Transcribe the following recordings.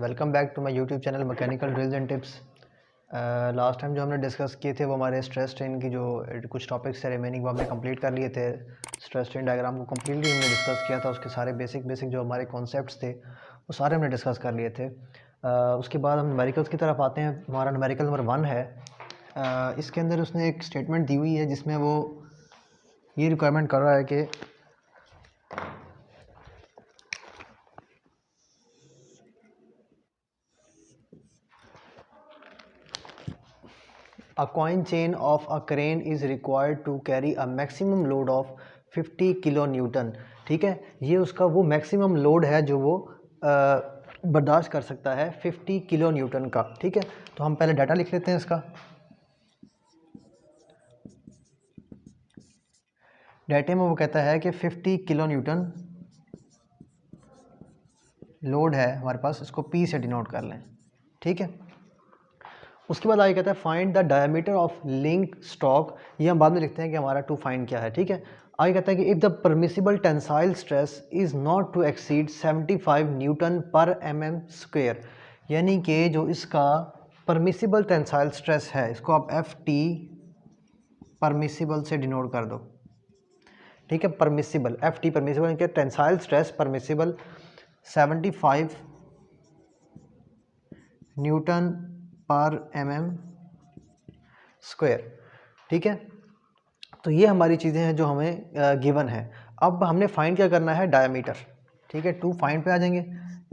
Welcome back to my YouTube channel mechanical drills and tips. Last time जो हमने discuss किए थे वो हमारे स्ट्रेस स्ट्रेन की जो कुछ टॉपिक्स थे रिमेनिंग वो हमने कंप्लीट कर लिए थे। स्ट्रेस स्ट्रेन डायग्राम को कम्प्लीटली हमने डिस्कस किया था, उसके सारे बेसिक जो हमारे कॉन्सेप्ट्स थे वो सारे हमने डिस्कस कर लिए थे। उसके बाद हम न्यूमेरिकल्स की तरफ आते हैं। हमारा न्यूमेरिकल नंबर 1 है। इसके अंदर उसने एक स्टेटमेंट दी हुई है जिसमें वो ये रिक्वायरमेंट कर रहा है कि A coin chain of a crane is required to carry a maximum load of 50 kilo Newton. ठीक है, ये उसका वो मैक्सिमम लोड है जो वो बर्दाश्त कर सकता है 50 किलो न्यूटन का। ठीक है, तो हम पहले डाटा लिख लेते हैं इसका। डाटे में वो कहता है कि 50 किलो न्यूटन लोड है हमारे पास, इसको P से डिनोट कर लें। ठीक है, उसके बाद आगे कहता है find the diameter of link stock. ये हम बाद में लिखते हैं कि हमारा टू फाइंड क्या है। ठीक है, आगे कहता है कि if the permissible tensile stress is not to exceed 75 newton per mm square, यानी कि जो इसका परमिसिबल टेंसाइल स्ट्रेस है इसको आप FT परमिसिबल से डिनोट कर दो। ठीक है, परमिसिबल FT परमिसिबल, यानी कि tensile stress permissible 75 newton per mm square. ठीक है, तो ये हमारी चीज़ें हैं जो हमें गिवन है। अब हमने फाइंड क्या करना है, डायमीटर। ठीक है, टू फाइंड पे आ जाएंगे।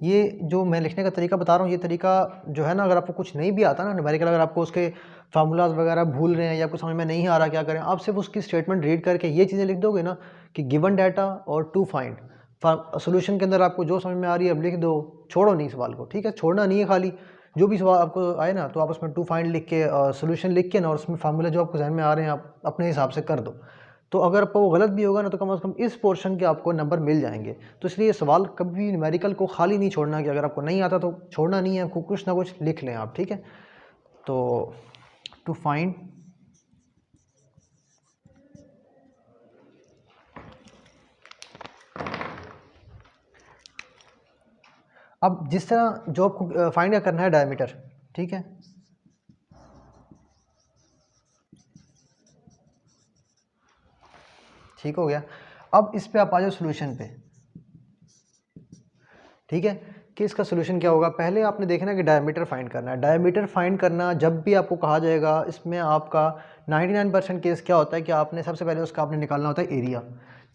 ये जो मैं लिखने का तरीका बता रहा हूँ, ये तरीका जो है ना, अगर आपको कुछ नहीं भी आता ना न्यूमेरिकल, अगर आपको उसके फार्मूलाज वगैरह भूल रहे हैं या कुछ समझ में नहीं आ रहा क्या करें, आप सिर्फ उसकी स्टेटमेंट रीड करके ये चीज़ें लिख दोगे ना कि गिवन डाटा और टू फाइंड। सोल्यूशन के अंदर आपको जो समझ में आ रही है अब लिख दो, छोड़ो नहीं सवाल को। ठीक है, छोड़ना नहीं है, खाली जो भी सवाल आपको आए ना तो आप उसमें टू फाइंड लिख के सोल्यूशन लिख के ना, और उसमें फार्मूला जो आपको जहन में आ रहे हैं आप अपने हिसाब से कर दो। तो अगर आपको वो गलत भी होगा ना तो कम से कम इस पोर्शन के आपको नंबर मिल जाएंगे। तो इसलिए सवाल कभी न्यूमेरिकल को खाली नहीं छोड़ना कि अगर आपको नहीं आता तो छोड़ना नहीं है, कुछ ना कुछ लिख लें आप। ठीक है, तो टू फाइंड अब जिस तरह जो आपको फाइंड करना है डायमीटर। ठीक है, ठीक हो गया। अब इस पे आप आ जाओ सोल्यूशन पे। ठीक है, कि इसका सोल्यूशन क्या होगा। पहले आपने देखना कि डायमीटर फाइंड करना है। डायमीटर फाइंड करना जब भी आपको कहा जाएगा, इसमें आपका 99% केस क्या होता है कि आपने सबसे पहले उसका आपने निकालना होता है एरिया।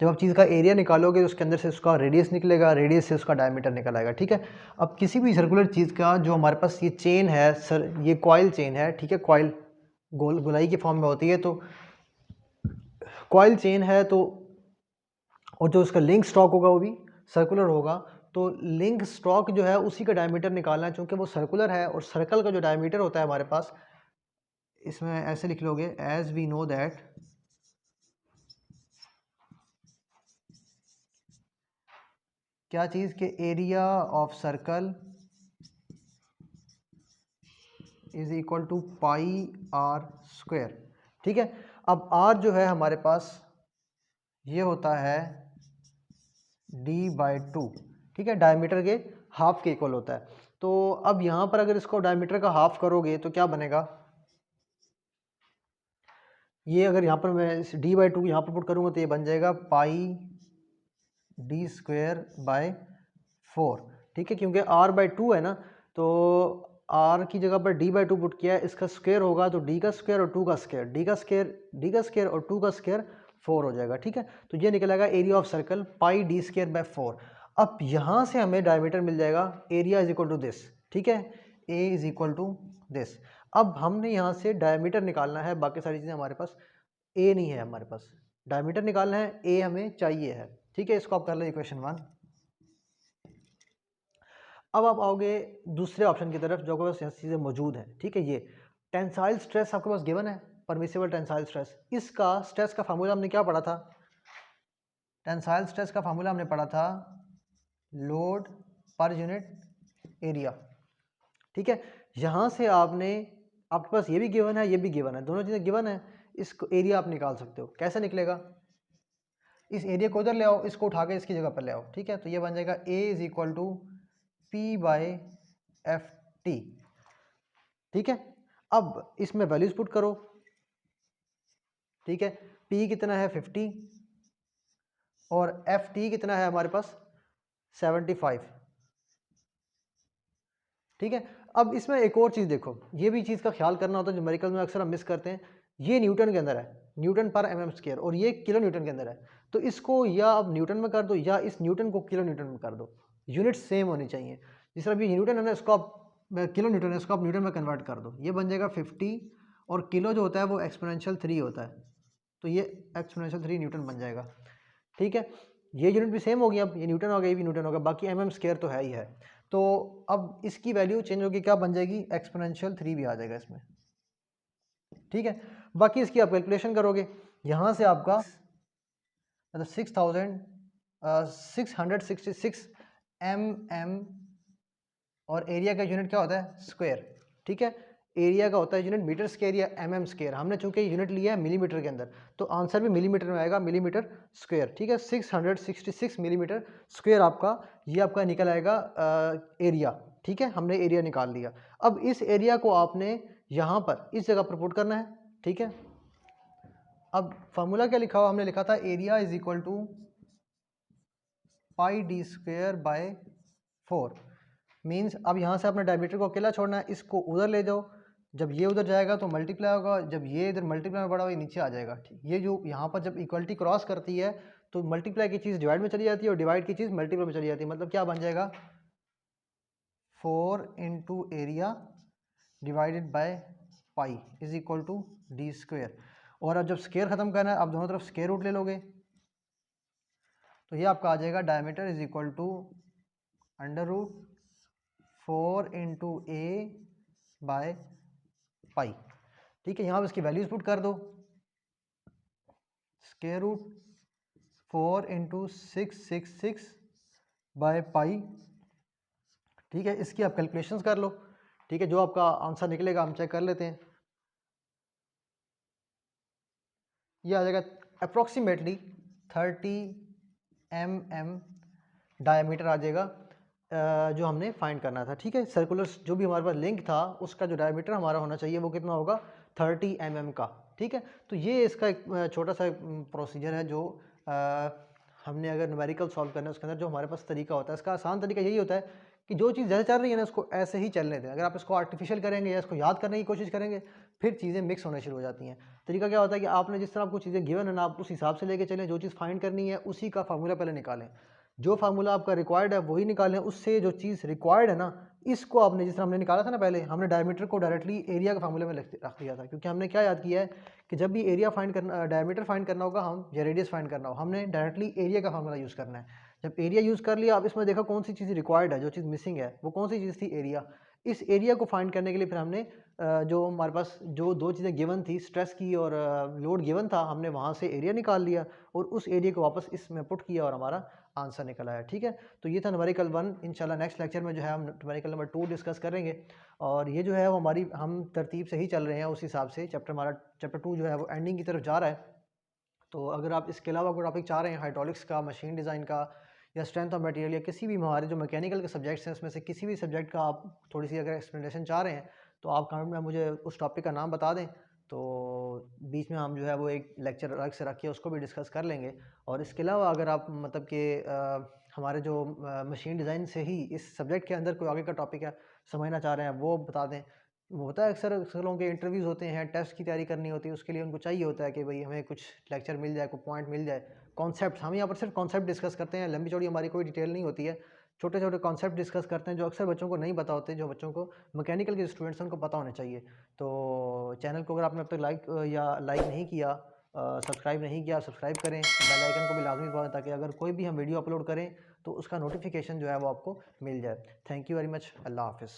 जब आप चीज़ का एरिया निकालोगे तो उसके अंदर से उसका रेडियस निकलेगा, रेडियस से उसका डायमीटर निकल आएगा। ठीक है, अब किसी भी सर्कुलर चीज़ का जो हमारे पास ये चेन है सर, ये कॉइल चेन है। ठीक है, कॉइल गोलाई की फॉर्म में होती है, तो कॉइल चेन है तो, और जो उसका लिंक स्टॉक होगा वो भी सर्कुलर होगा। तो लिंक स्टॉक जो है उसी का डायमीटर निकालना है, क्योंकि वो सर्कुलर है और सर्कल का जो डायमीटर होता है हमारे पास, इसमें ऐसे लिख लोगे एज वी नो दैट क्या चीज़ के area of circle is equal to pi r square. ठीक है, अब आर जो है हमारे पास ये होता है d/2। ठीक है, डायमीटर के हाफ के इक्वल होता है। तो अब यहाँ पर अगर इसको डायमीटर का हाफ करोगे तो क्या बनेगा, ये अगर यहाँ पर मैं इस d/2 यहाँ पर पुट करूँगा तो ये बन जाएगा पाई d²/4। ठीक है, क्योंकि r/2 है ना, तो r की जगह पर d/2 पुट किया है, इसका स्क्वायर होगा तो d का स्क्वायर और 2 का स्क्वायर, d का स्क्वायर और 2 का स्क्वायर 4 हो जाएगा। ठीक है, तो ये निकलेगा area of circle pi d²/4। अब यहाँ से हमें डायमीटर मिल जाएगा area is equal to this. ठीक है, a is equal to this. अब हमने यहाँ से डायमीटर निकालना है, बाकी सारी चीज़ें हमारे पास, a नहीं है हमारे पास, डायमीटर निकालना है, a हमें चाहिए है। ठीक है, इसको आप कर लो इक्वेशन 1। अब आप आओगे दूसरे ऑप्शन की तरफ जो आपके पास चीज़ें मौजूद हैं। ठीक है, ये टेंसाइल स्ट्रेस आपके पास गिवन है, परमिसिबल टेंसाइल स्ट्रेस। इसका स्ट्रेस का फार्मूला हमने क्या पढ़ा था, टेंसाइल स्ट्रेस का फार्मूला हमने पढ़ा था लोड पर यूनिट एरिया। ठीक है, यहाँ से आपने, आपके पास ये भी गिवन है, ये भी गिवन है, दोनों चीज़ें गिवन है। इसको एरिया आप निकाल सकते हो, कैसे निकलेगा, इस एरिया को उधर ले आओ, इसको उठा के इसकी जगह पर ले आओ। ठीक है, तो ये बन जाएगा a is equal to P/L F T, ठीक है। अब इसमें वैल्यूज पुट करो, ठीक है। P कितना है 50 और FT कितना है हमारे पास 75, ठीक है। अब इसमें एक और चीज़ देखो, ये भी चीज़ का ख्याल करना होता है, न्यूमेरिकल में अक्सर हम मिस करते हैं। ये न्यूटन के अंदर है, न्यूटन पर mm स्क्वायर, और ये किलो न्यूटन के अंदर है। तो इसको या आप न्यूटन में कर दो या इस न्यूटन को किलो न्यूटन में कर दो, यूनिट सेम होनी चाहिए। जिस तरह भी न्यूटन है ना, इसको आप किलो न्यूटन है, इसको आप न्यूटन में कन्वर्ट कर दो, ये बन जाएगा 50 और किलो जो होता है वो एक्सपोनेंशियल 3 होता है, तो ये एक्सपोनेंशियल 3 न्यूटन बन जाएगा, ठीक है। ये यूनिट भी सेम होगी, अब ये न्यूटन होगा, ये भी न्यूटन होगा, बाकी mm स्क्वायर तो है ही है। तो अब इसकी वैल्यू चेंज होगी, क्या बन जाएगी, एक्सपोनेंशियल 3 भी आ जाएगा इसमें, ठीक है। बाकी इसकी आप कैलकुलेशन करोगे, यहाँ से आपका मतलब 6,666 mm, और एरिया का यूनिट क्या होता है, स्क्वायर, ठीक है। एरिया का होता है यूनिट मीटर स्क्वायर या mm स्क्वायर, हमने चूंकि यूनिट लिया है मिलीमीटर के अंदर, तो आंसर भी मिलीमीटर में आएगा, मिलीमीटर स्क्वायर, ठीक है। 666 मिलीमीटर स्क्वायर आपका, ये आपका निकल आएगा एरिया, ठीक है। हमने एरिया निकाल लिया। अब इस एरिया को आपने यहाँ पर इस जगह पर पुट करना है, ठीक है। अब फार्मूला क्या लिखा हुआ, हमने लिखा था area is equal to pi D square by 4, means अब यहाँ से अपने डायमीटर को अकेला छोड़ना है, इसको उधर ले जाओ, जब ये उधर जाएगा तो मल्टीप्लाई होगा, जब ये इधर मल्टीप्लाई में बड़ा हुआ ये नीचे आ जाएगा, ठीक। ये जो यहाँ पर जब इक्वलिटी क्रॉस करती है तो मल्टीप्लाई की चीज़ डिवाइड में चली जाती है और डिवाइड की चीज़ मल्टीप्लाई में चली जाती है, मतलब क्या बन जाएगा 4 into area divided by pi is equal to D square. और अब जब स्क्वायर खत्म करना है, आप दोनों तरफ स्क्वायर रूट ले लोगे, तो ये आपका आ जाएगा diameter is equal to under root 4 into A by pi, ठीक है। यहाँ पर इसकी वैल्यूज पुट कर दो, square root 4 into 666 by pi, ठीक है। इसकी आप कैलकुलेशंस कर लो, ठीक है। जो आपका आंसर निकलेगा हम चेक कर लेते हैं, ये आ जाएगा अप्रॉक्सीमेटली 30 mm डायमीटर आ जाएगा, जो हमने फाइंड करना था, ठीक है। सर्कुलर जो भी हमारे पास लिंक था उसका जो डायमीटर हमारा होना चाहिए वो कितना होगा 30 mm का, ठीक है। तो ये इसका एक छोटा सा प्रोसीजर है जो हमने अगर न्यूमेरिकल सॉल्व करना है उसके अंदर जो हमारे पास तरीका होता है, इसका आसान तरीका यही होता है कि जो चीज़ जैसे चल रही है ना उसको ऐसे ही चलने दें। अगर आप इसको आर्टिफिशियल करेंगे या इसको याद करने की कोशिश करेंगे फिर चीज़ें मिक्स होने शुरू हो जाती हैं। तरीका क्या होता है कि आपने जिस तरह आपको चीज़ें गिवन है ना, आप उस हिसाब से लेके चलें, जो चीज़ फाइंड करनी है उसी का फार्मूला पहले निकालें, जो फार्मूला आपका रिक्वायर्ड है वही निकालें, उससे जो चीज़ रिक्वायर्ड है ना इसको आपने जिस तरह हमने निकाला था ना, पहले हमने डायमीटर को डायरेक्टली एरिया के फार्मूले में रख दिया था, क्योंकि हमने क्या याद किया है कि जब भी एरिया फाइंड करना, डायमीटर फाइंड करना होगा हम या रेडियस फाइंड करना हो, हमने डायरेक्टली एरिया का फार्मूला यूज़ करना है। जब एरिया यूज़ कर लिया, अब इसमें देखा कौन सी चीज़ रिक्वायर्ड है, जो चीज़ मिसिंग है वो कौन सी चीज़ थी, एरिया। इस एरिया को फाइंड करने के लिए फिर हमने जो हमारे पास जो दो चीज़ें गिवन थी, स्ट्रेस की और लोड गिवन था, हमने वहाँ से एरिया निकाल लिया और उस एरिया को वापस इसमें पुट किया और हमारा आंसर निकल आया, ठीक है। तो ये था न्यूमेरिकल 1। इंशाल्लाह नेक्स्ट लेक्चर में जो है हम न्यूमेरिकल नंबर 2 डिस्कस करेंगे, और ये जो है वो हमारी हम तरतीब से ही चल रहे हैं, उस हिसाब से चैप्टर 2 जो है वो एंडिंग की तरफ जा रहा है। तो अगर आप इसके अलावा कोई टॉपिक चाह रहे हैं हाइड्रोलिक्स का, मशीन डिज़ाइन का, या स्ट्रेंथ ऑफ मटेरियल, या किसी भी हमारे जो मैकेनिकल के सब्जेक्ट्स हैं उसमें से किसी भी सब्जेक्ट का आप थोड़ी सी अगर एक्सप्लेनेशन चाह रहे हैं तो आप कमेंट में मुझे उस टॉपिक का नाम बता दें, तो बीच में हम जो है वो एक लेक्चर अलग से रख के उसको भी डिस्कस कर लेंगे। और इसके अलावा अगर आप मतलब कि हमारे जो मशीन डिज़ाइन से ही इस सब्जेक्ट के अंदर कोई आगे का टॉपिक है समझना चाह रहे हैं वो बता दें। वो होता है अक्सर अक्सर लोगों के इंटरव्यूज़ होते हैं, टेस्ट की तैयारी करनी होती है, उसके लिए उनको चाहिए होता है कि भाई हमें कुछ लेक्चर मिल जाए, कोई पॉइंट मिल जाए, कॉन्सेप्ट। हम यहाँ पर सिर्फ कॉन्सेप्ट डिस्कस करते हैं, लंबी चौड़ी हमारी कोई डिटेल नहीं होती है, छोटे छोटे कॉन्सेप्ट डिस्कस करते हैं जो अक्सर बच्चों को नहीं पता होते, जो बच्चों को मैकेनिकल के स्टूडेंट्स हैं उनको पता होने चाहिए। तो चैनल को अगर आपने अब तक लाइक नहीं किया, सब्सक्राइब नहीं किया, सब्सक्राइब करें, बेल आइकन को भी लाजमी दबाएं ताकि अगर कोई भी हम वीडियो अपलोड करें तो उसका नोटिफिकेशन जो है वो आपको मिल जाए। Thank you very much. अल्लाह हाफिज़।